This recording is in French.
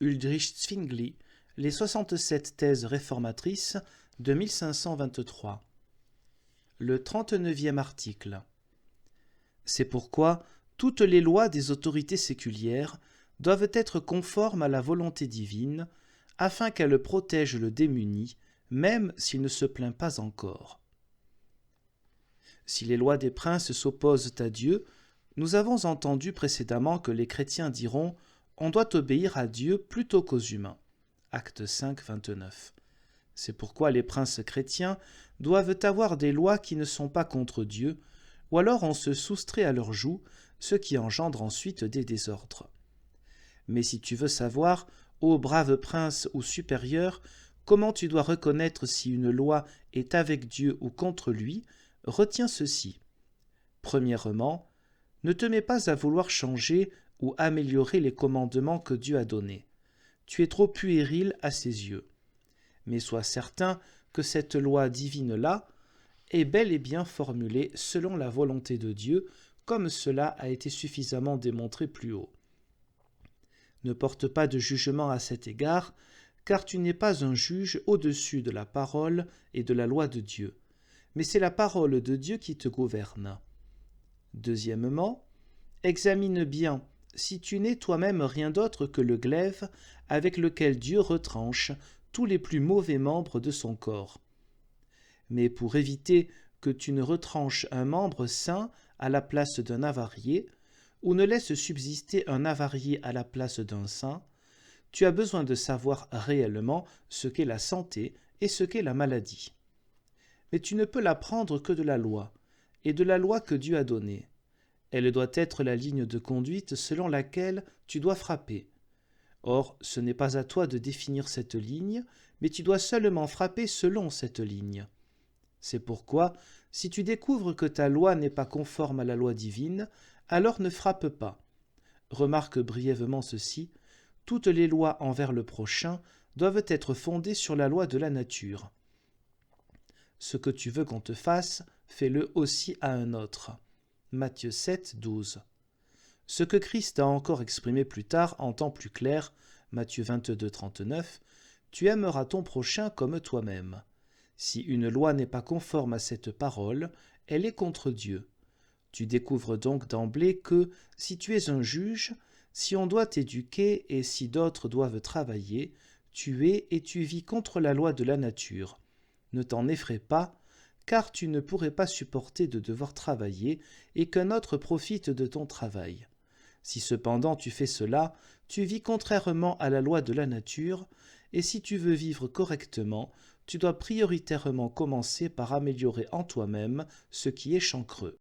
Ulrich Zwingli, les 67 thèses réformatrices de 1523. Le 39e article. C'est pourquoi toutes les lois des autorités séculières doivent être conformes à la volonté divine, afin qu'elle protège le démuni, même s'il ne se plaint pas encore. Si les lois des princes s'opposent à Dieu, nous avons entendu précédemment que les chrétiens diront « on doit obéir à Dieu plutôt qu'aux humains ». Acte 5, 29. C'est pourquoi les princes chrétiens doivent avoir des lois qui ne sont pas contre Dieu, ou alors on se soustrait à leur joug, ce qui engendre ensuite des désordres. Mais si tu veux savoir, ô brave prince ou supérieur, comment tu dois reconnaître si une loi est avec Dieu ou contre lui, retiens ceci. Premièrement, ne te mets pas à vouloir changer ou améliorer les commandements que Dieu a donnés. Tu es trop puéril à ses yeux. Mais sois certain que cette loi divine-là est bel et bien formulée selon la volonté de Dieu, comme cela a été suffisamment démontré plus haut. Ne porte pas de jugement à cet égard, car tu n'es pas un juge au-dessus de la parole et de la loi de Dieu, mais c'est la parole de Dieu qui te gouverne. Deuxièmement, examine bien si tu n'es toi-même rien d'autre que le glaive avec lequel Dieu retranche tous les plus mauvais membres de son corps. Mais pour éviter que tu ne retranches un membre sain à la place d'un avarié, ou ne laisses subsister un avarié à la place d'un saint, tu as besoin de savoir réellement ce qu'est la santé et ce qu'est la maladie. Mais tu ne peux l'apprendre que de la loi, et de la loi que Dieu a donnée. Elle doit être la ligne de conduite selon laquelle tu dois frapper. Or, ce n'est pas à toi de définir cette ligne, mais tu dois seulement frapper selon cette ligne. C'est pourquoi, si tu découvres que ta loi n'est pas conforme à la loi divine, alors ne frappe pas. Remarque brièvement ceci, toutes les lois envers le prochain doivent être fondées sur la loi de la nature. Ce que tu veux qu'on te fasse, fais-le aussi à un autre. Matthieu 7, 12. Ce que Christ a encore exprimé plus tard en temps plus clair, Matthieu 22, 39, tu aimeras ton prochain comme toi-même. Si une loi n'est pas conforme à cette parole, elle est contre Dieu. Tu découvres donc d'emblée que, si tu es un juge, si on doit t'éduquer et si d'autres doivent travailler, tu es et tu vis contre la loi de la nature. Ne t'en effraie pas, car tu ne pourrais pas supporter de devoir travailler et qu'un autre profite de ton travail. Si cependant tu fais cela, tu vis contrairement à la loi de la nature, et si tu veux vivre correctement, tu dois prioritairement commencer par améliorer en toi-même ce qui est chancreux.